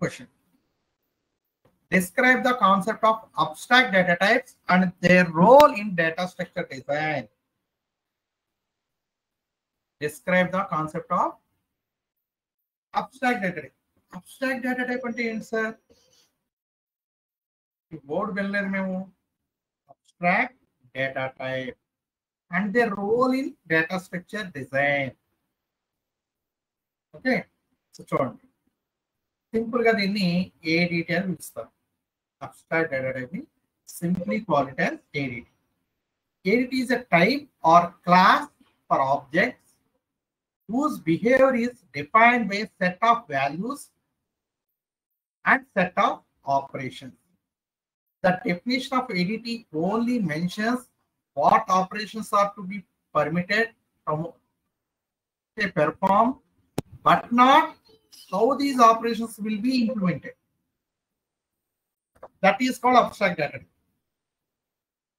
question. Describe the concept of abstract data types and their role in data structure design. Describe the concept of abstract data type. Abstract data type అంటే ఏంటి sir? ఈ word వెళ్ళలేదు మేము. Abstract data type and their role in data structure design. Okay, so చూడండి simple గా దీన్ని ADT అని పిలుస్తారు. Abstract data type ni simply call it as ADT. ADT is a type or class for objects whose behavior is defined by a set of values and set of operations. The definition of ADT only mentions what operations are to be permitted from a perform, but not how these operations will be implemented. That is called abstract data.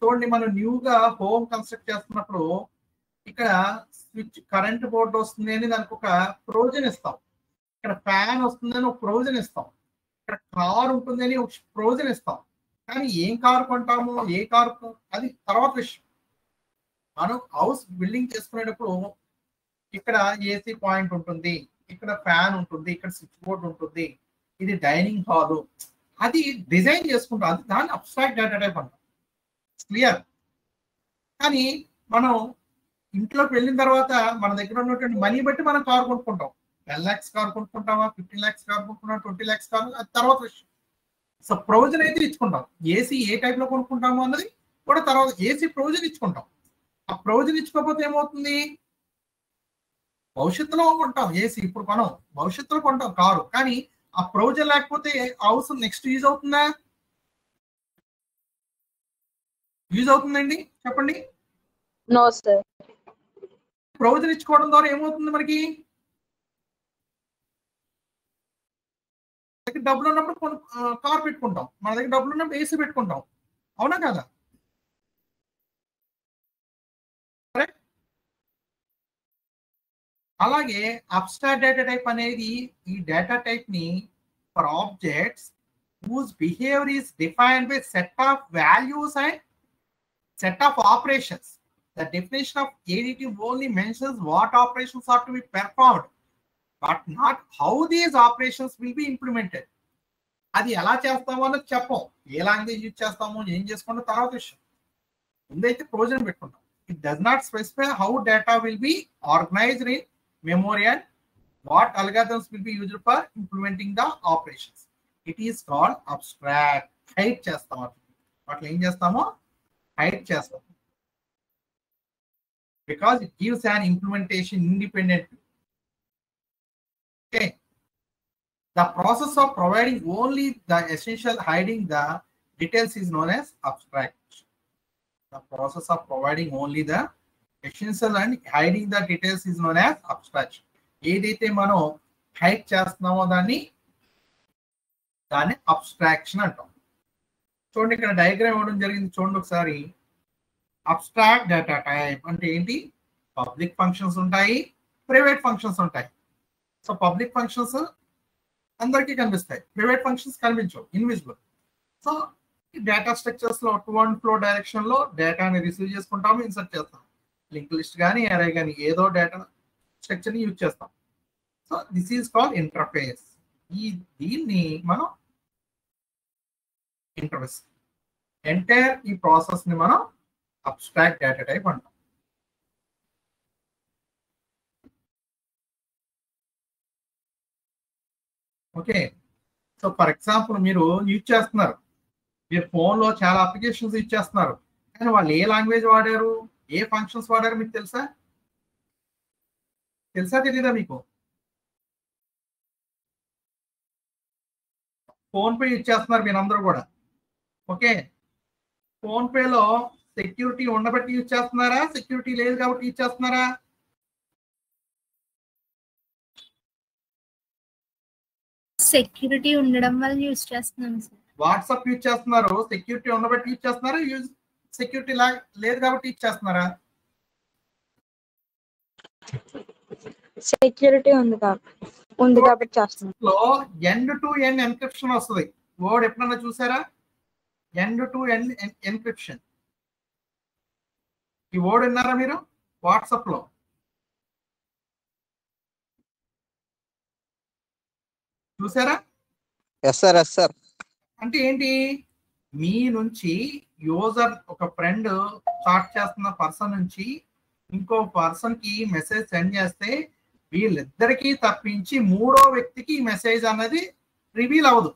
చూడండి మనం న్యూగా home construct చేస్తున్నప్పుడు ఇక్కడ switch current board వస్తుంది అని దానికి ఒక provision ఇస్తాం. ఇక్కడ ఫ్యాన్ వస్తుంది అని ఒక ప్రొవిజన్ ఇస్తాం. ఇక్కడ కార్ ఉంటుంది అని ఒక ప్రొవిజన్ ఇస్తాం. కానీ ఏం కారు కొంటాము, ఏ కారు అది తర్వాత విషయం. మనం హౌస్ బిల్డింగ్ చేసుకునేటప్పుడు ఇక్కడ ఏసీ పాయింట్ ఉంటుంది, ఇక్కడ ఫ్యాన్ ఉంటుంది, ఇక్కడ స్విచ్ బోర్డు ఉంటుంది, ఇది డైనింగ్ హాల్, అది డిజైన్ చేసుకుంటాం. అది దాన్ని అబ్స్ట్రాక్ట్ డేటా టైప్ అంటాం. క్లియర్? కానీ మనం ఇంట్లోకి వెళ్ళిన తర్వాత మన దగ్గర ఉన్నటువంటి మనీ బట్టి మనం కార్ కొనుక్కుంటాం. 10 lakhs కార్ కొనుక్కుంటామా, 15 lakhs కార్ కొనుక్కుంటాం, 20 lakhs కార్, అది తర్వాత విషయం. సో ప్రొవిజన్ అయితే ఇచ్చుకుంటాం. ఏసీ ఏ టైప్ లో కొనుక్కుంటాము అన్నది కూడా తర్వాత ఏసీ ప్రొవిజన్ ఇచ్చుకుంటాం. ఆ ప్రొవిజన్ ఇచ్చుకోకపోతే ఏమవుతుంది? భవిష్యత్తులో కొంటాం ఏసీ, ఇప్పుడు కొనం, భవిష్యత్తులో కొంటాం కారు. కానీ ఆ ప్రొవిజన్ లేకపోతే హౌస్ నెక్స్ట్ యూజ్ అవుతుందా? యూజ్ అవుతుందండి? చెప్పండి. No sir. ప్రొవిజన్ ఇచ్చుకోవడం ద్వారా ఏమవుతుంది? మనకి దగ్గర డబ్బులు ఉన్నప్పుడు కార్ పెట్టుకుంటాం, మన దగ్గర డబ్బులు ఉన్నప్పుడు ఏసీ పెట్టుకుంటాం. అవునా కదా? అలాగే అబ్స్ట్రాక్ట్ డేటా టైప్ అనేది ఈ డేటా టైప్ ని for objects whose behavior is defined by set of values and set of operations. The definition of ADT only mentions what operations are to be performed, but not how these operations will be implemented. అది ఎలా చేస్తామో అన్నది చెప్పం. ఏ language use చేస్తామో, ఏం చేసుకుంటాం తర్వాత విషయం. ముందైతే ప్రొవిజన్ పెట్టుకుంటాం. It does not specify how data will be organized in memory and what algorithms will be used for implementing the operations. It is called abstract. Hide చేస్తాము. వాటిలో ఏం చేస్తామో hide చేస్తాము. Because it gives an implementation independently. Okay. The process of providing only the essential, hiding the details is known as abstraction. The process of providing only the essential and hiding the details is known as abstraction. ఏదైతే మనం hide చేస్తున్నామో దాన్ని abstraction అంటాం. చూడండి ఇక్కడ diagram ఇవ్వడం జరిగింది, చూడండి ఒకసారి. అబ్స్ట్రాక్ట్ డేటా టైప్ అంటే ఏంటి? పబ్లిక్ ఫంక్షన్స్ ఉంటాయి, ప్రైవేట్ ఫంక్షన్స్ ఉంటాయి. సో పబ్లిక్ ఫంక్షన్స్ అందరికీ కనిపిస్తాయి, ప్రైవేట్ ఫంక్షన్స్ కనిపించవు, ఇన్విజిబుల్. సో డేటా స్ట్రక్చర్స్ లో టు అండ్ ఫ్లో డైరెక్షన్ లో డేటాని రిసీవ్ చేసుకుంటాము, ఇన్సర్ట్ చేస్తాం. లింక్ లిస్ట్ కానీ అరే కానీ ఏదో డేటా స్ట్రక్చర్ ని యూజ్ చేస్తాం. So this is called interface. దీన్ని మనం ఇంటర్ఫేస్ ఎంటైర్ ఈ ప్రాసెస్ ని మనం అబ్స్ట్రాక్ట్ డేటా టైప్ అంటాం. ఓకే. సో ఫర్ ఎగ్జాంపుల్ మీరు యూజ్ చేస్తున్నారు, మీరు ఫోన్లో చాలా అప్లికేషన్స్ యూజ్ చేస్తున్నారు, కానీ వాళ్ళు ఏ లాంగ్వేజ్ వాడారు, ఏ ఫంక్షన్స్ వాడారు మీకు తెలుసా? తెలీదా మీకు? ఫోన్ పే యూజ్ చేస్తున్నారు మీరు అందరూ కూడా. ఓకే. ఫోన్ పేలో సెక్యూరిటీ ఉండబట్టి యూజ్ చేస్తున్నారా, సెక్యూరిటీ లేదు కాబట్టి యూజ్ చేస్తున్నారా? సెక్యూరిటీ ఉండడం వల్ల యూజ్ చేస్తున్నాం సార్. వాట్సాప్ యూజ్ చేస్తున్నారు, సెక్యూరిటీ ఉండబట్టి యూజ్ చేస్తున్నారా, సెక్యూరిటీ లేదు కాబట్టి యూజ్ చేస్తున్నారా? సెక్యూరిటీ ఉంది కాబట్టి. ఉంది కాబట్టి చేస్తున్నాను. లో ఎండ్ టు ఎండ్ ఎన్క్రిప్షన్ వస్తుంది. వర్డ్ ఎప్పుడన్నా చూసారా? End to end encryption. ఈ వర్డ్ విన్నారా మీరు వాట్సాప్ లో? చూసారా? Yes sir, yes sir. అంటే ఏంటి? మీ నుంచి యూజర్ ఒక ఫ్రెండ్ చాట్ చేస్తున్న పర్సన్ నుంచి ఇంకో పర్సన్ కి మెసేజ్ సెండ్ చేస్తే వీళ్ళిద్దరికీ తప్పించి మూడో వ్యక్తికి ఈ మెసేజ్ అనేది రివీల్ అవ్వదు.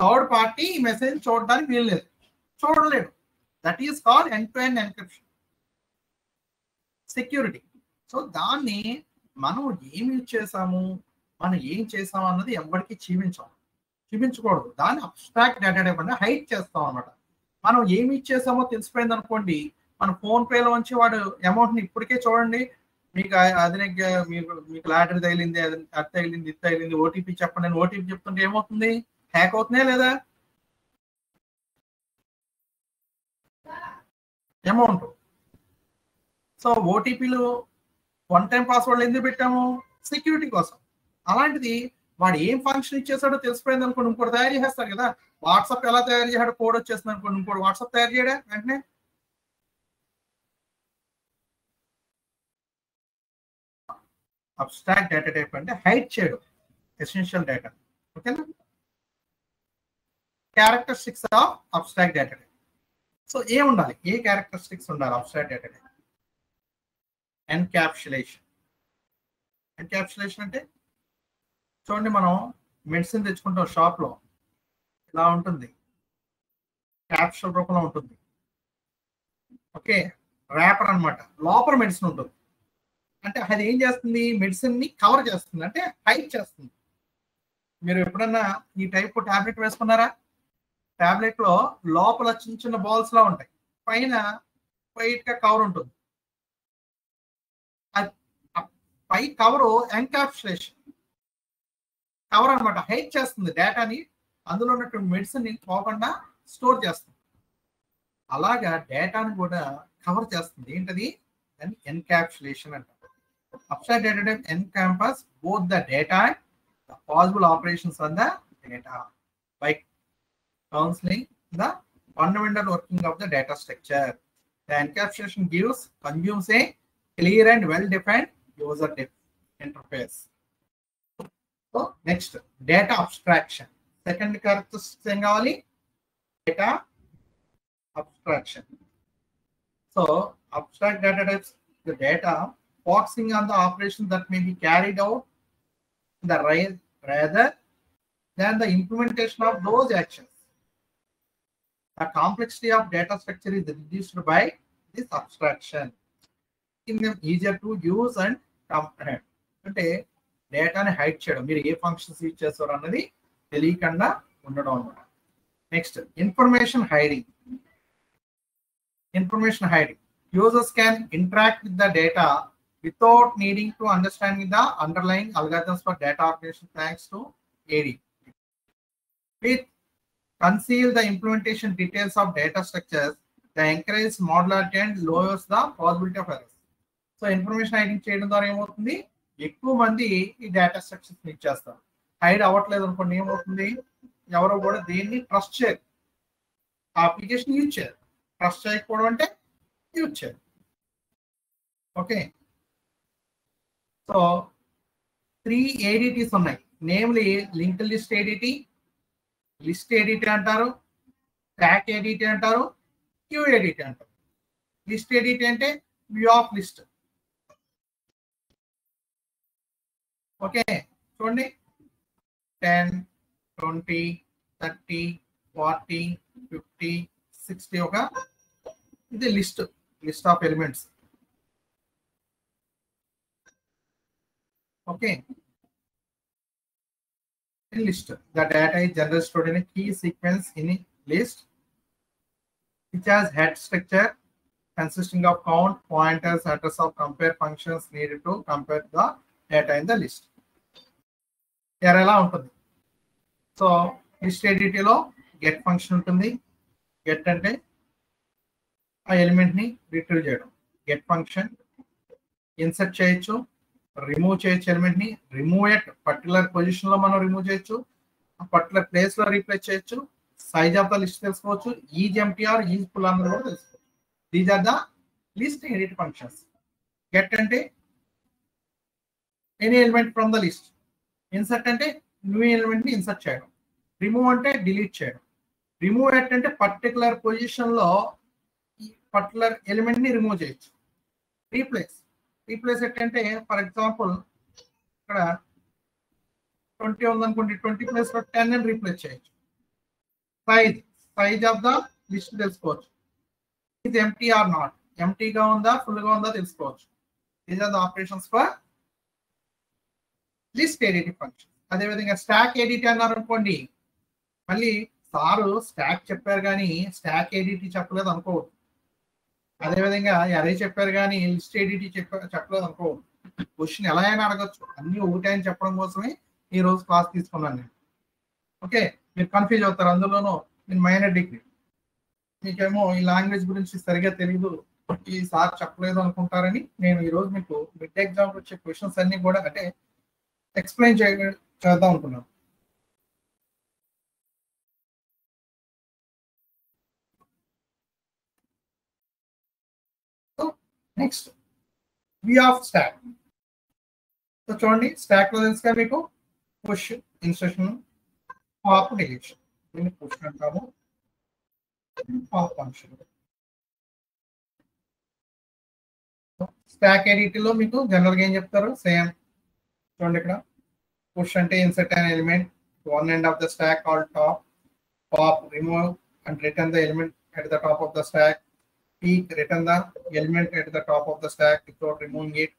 థర్డ్ పార్టీ ఈ మెసేజ్ చూడడానికి వీల్లేదు, చూడలేడు. That is called end to end encryption security. So దాన్ని మనం ఏమి యూజ్ చేసాము, మనం ఏం చేసాము అన్నది ఎవరికి చూపించకూడదు. దాన్ని అబ్స్ట్రాక్ట్ డేటా టైప్ అంటే హైడ్ చేస్తాం అనమాట. మనం ఏమి ఇచ్చేసామో తెలిసిపోయింది అనుకోండి, మన ఫోన్ పేలో నుంచి వాడు అమౌంట్ని ఇప్పటికే చూడండి, మీకు అది మీకు లాటరీ తగిలింది, అది తగిలింది, ఇది తగిలింది, ఓటీపీ చెప్పండి అని ఓటీపీ చెప్తుంటే ఏమవుతుంది? హ్యాక్ అవుతున్నాయా లేదా? అమౌంట్. సో ఓటీపీలు వన్ టైం పాస్వర్డ్ ఎందుకు పెట్టాము? సెక్యూరిటీ కోసం. అలాంటిది వాడు ఏం ఫంక్షన్ ఇచ్చేసాడో తెలిసిపోయింది అనుకోండి, ఇంకోటి తయారు చేస్తారు కదా. వాట్సాప్ ఎలా తయారు చేశాడో కోడ్ వచ్చేస్తుంది అనుకోండి, ఇంకోటి వాట్సాప్ తయారు చేయడా వెంటనే? అబ్స్ట్రాక్ట్ డేటా టైప్ అంటే హైడ్ చేయడం ఎసెన్షియల్ డేటా. ఓకేనా? Characteristics of abstract data type. So ఏం ఉండాలి? ఏ క్యారెక్టరిస్టిక్స్ ఉండాలి abstract data type? Encapsulation. Encapsulation అంటే చూడండి, మనం మెడిసిన్ తెచ్చుకుంటాం షాప్లో, ఇలా ఉంటుంది, క్యాప్సూల్ రూపంలో ఉంటుంది. ఓకే, ర్యాపర్ అనమాట, లోపల మెడిసిన్ ఉంటుంది. అంటే అది ఏం చేస్తుంది? మెడిసిన్ ని కవర్ చేస్తుంది, అంటే హైడ్ చేస్తుంది. మీరు ఎప్పుడన్నా ఈ టైప్ టాబ్లెట్ వేసుకున్నారా? టాబ్లెట్ లో లోపల చిన్న చిన్న బాల్స్ లా ఉంటాయి, పైన వైట్ గా కవర్ ఉంటుంది. పై కవర్ ఎన్క్యాప్సులేషన్ కవర్ అనమాట, హైడ్ చేస్తుంది డేటాని, అందులో ఉన్నటువంటి మెడిసిన్ పోకుండా స్టోర్ చేస్తుంది. అలాగా డేటాని కూడా కవర్ చేస్తుంది. ఏంటది? దాన్ని ఎన్క్యాప్సులేషన్ అంటారు. Abstract data type encompass both the data and the possible operations on the data by counseling the fundamental working of the data structure. The encapsulation consumes a clear and well-defined user interface. So next, data abstraction. Second characteristic em kavali? Data abstraction. So abstract data types, the data focusing on the operations that may be carried out rather than the implementation of those actions. The complexity of data structure is reduced by this abstraction, making them easier to use and comprehend. అంటే డేటాని hide చేయడం, మీరు ఏ functions use చేస్తారు అన్నది తెలియకుండా ఉండడం అన్నమాట. Next, information hiding. Information hiding. Users can interact with the data without needing to understand the underlying algorithms for data organization thanks to AD. With conceal the implementation details of data structures, they encourage modularity and lowers the probability of errors. So information hiding చేయడం ద్వారా ఏమవుతుంది? ఎక్కువ మంది ఈ data structures ఇచ్చేస్తారు. Hide అవ్వట్లేదు అనుకోండి, ఏమవుతుంది? ఎవరో కూడా దేన్ని ట్రస్ట్ చేయరు, ఆ అప్లికేషన్ యూజ్ చేయరు. ట్రస్ట్ చేయకపోవడం అంటే యూజ్ చేయరు. ఓకే, సో 3 ADTs ఉన్నాయి. Namely link list ADT, list ADT అంటారు, ట్యాగ్ ADT అంటారు, క్యూ ADT అంటారు. లిస్ట్ ADT అంటే వ్యూ ఆఫ్ లిస్ట్. ఓకే, చూడండి 10, 20, 30, 40, 50, 60 ఒక ఇది list of elements. Okay, in list the data is generally stored in a key sequence in a list which has head structure consisting of count, pointers, address of compare functions needed to compare the data in the list. Here ఎలా ఉంటుంది? So list ADT లో get function ఉంటుంది. Get అంటే ఆ element ని retrieve చేయడం. Get function insert చేయొచ్చు, remove చేయొచ్చు ఎలిమెంట్ ని. రిమూవ్ ఎట్ పర్టికులర్ పొజిషన్ లో మనం రిమూవ్ చేయొచ్చు, పర్టికులర్ ప్లేస్ లో రీప్లేస్ చేయొచ్చు, సైజ్ ఆఫ్ ద లిస్ట్ తెలుసుకోవచ్చు, is empty or is full అన్నది కూడా తెలుసుకోవచ్చు. These are the list ADT functions. Get అంటే any element from the list. Insert అంటే న్యూ ఎలిమెంట్ ని ఇన్సర్ట్ చేయడం. రిమూవ్ అంటే డిలీట్ చేయడం. రిమూవ్ ఎట్ అంటే పర్టికులర్ పొజిషన్ లో ఈ పర్టికులర్ ఎలిమెంట్ ని రిమూవ్ చేయొచ్చు. రీప్లేస్ ఎట్ అంటే ఫర్ ఎగ్జాంపుల్ ఇక్కడ 20 ఉందనుకోండి, 20 ప్లేస్ లో 10 అని రీప్లేస్ చేయొచ్చు. సైజ్ ఆఫ్ ద లిస్ట్ తెలుసుకోవచ్చు. ఇది ఎంటీ ఆర్ నాట్, ఎంటీగా ఉందా ఫుల్ గా ఉందా తెలుసుకోవచ్చు. These are the operations for list editing function. అదేవిధంగా స్టాక్ ఎడిట్ అన్నారు అనుకోండి, మళ్ళీ సారు స్టాక్ చెప్పారు కానీ స్టాక్ ఎడిట్ చెప్పలేదు అనుకోవద్దు. అదేవిధంగా అరే చెప్పారు కానీ లిస్ట్ ఎడిట్ చెప్పలేదు అనుకోవద్దు. క్వశ్చన్ ఎలా అయినా అడగచ్చు. అన్ని ఒకటే అని చెప్పడం కోసమే ఈ రోజు క్లాస్ తీసుకున్నాను నేను. ఓకే, మీరు కన్ఫ్యూజ్ అవుతారు. అందులోనూ నేను మైనర్ డిగ్రీ, మీకేమో ఈ లాంగ్వేజ్ గురించి సరిగా తెలియదు, ఈ సార్ చెప్పలేదు అనుకుంటారని నేను ఈరోజు మీకు మిడ్ ఎగ్జామ్ వచ్చే క్వశ్చన్స్ అన్ని కూడా అంటే ఎక్స్ప్లెయిన్ చేద్దాం అనుకున్నాను. Next view of stock. So చూడండి, స్టాక్ లో తెలుసుగా మీకు పుష్, ఇన్సర్షన్, పాప్, డిలీషన్. దీన్ని పుష్ అంటాము, పాప్ ఫంక్షన్. స్టాక్ ఎడిట్ లో మీకు జనరల్ గా ఏం చెప్తారు, సేమ్ చూడండి. ఇక్కడ పుష్ అంటే insert an element one end of the stack called top, pop remove and return the element at the top of the stack, peek return the element at the top of the stack without removing it,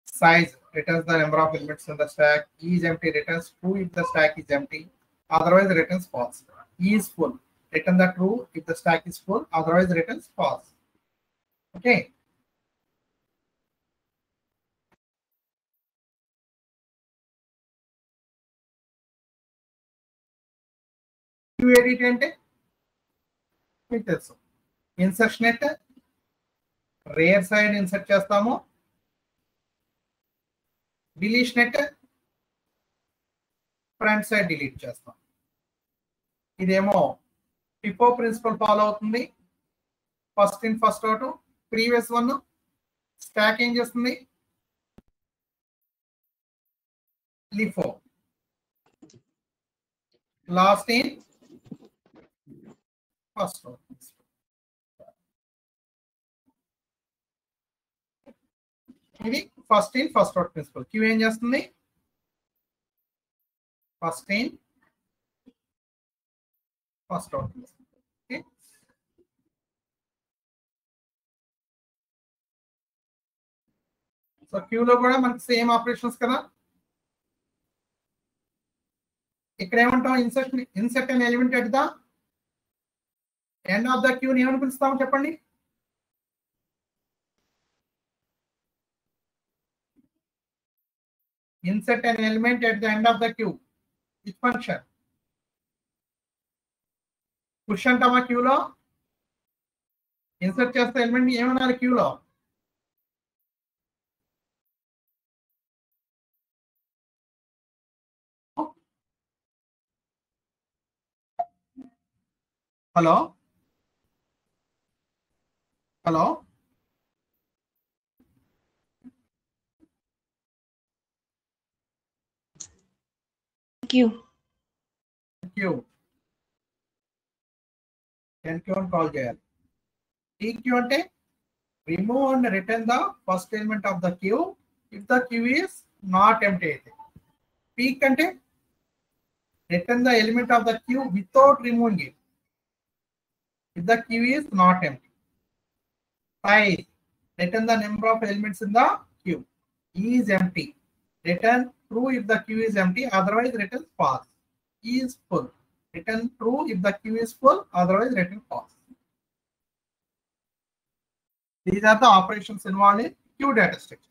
size returns the number of elements in the stack, is empty returns true if the stack is empty, otherwise returns false, is full return the true if the stack is full, otherwise returns false. Okay, queue ADT అంటే మీకు తెలుసు, insertion అంటే rear side insert చేస్తాము, deletion అంటే front side delete చేస్తాం. ఇదేమో FIFO principle follow అవుతుంది, first in first out. Previous one stack ఏం చేస్తుంది, LIFO. Last in first out. ఇది first in first out principle. Queue ఏం చేస్తుంది, first in first out principle. Okay, so క్యూలో కూడా మనకి సేమ్ ఆపరేషన్స్ కదా. ఇక్కడ ఏమంటాం, insert an element at the end of the క్యూని ఏమని పిలుస్తాం చెప్పండి. Insert an element at the end of the queue, which function? Push అంటామా క్యూలో? ఇన్సర్ట్ చేస్తే ఎలిమెంట్ ఏమన్నారు క్యూలో? Hello hello queue queue queue అని కాల్ చేయాలి. టీక్యూ అంటే remove and return the first element of the queue if the queue is not empty అయితే. Peek అంటే return the element of the queue without removing it if the queue is not empty. Size return the number of elements in the queue. Is empty return true if the queue is empty, otherwise return false. Is full return true if the queue is full, otherwise return false. These are the operations involved in queue data structure.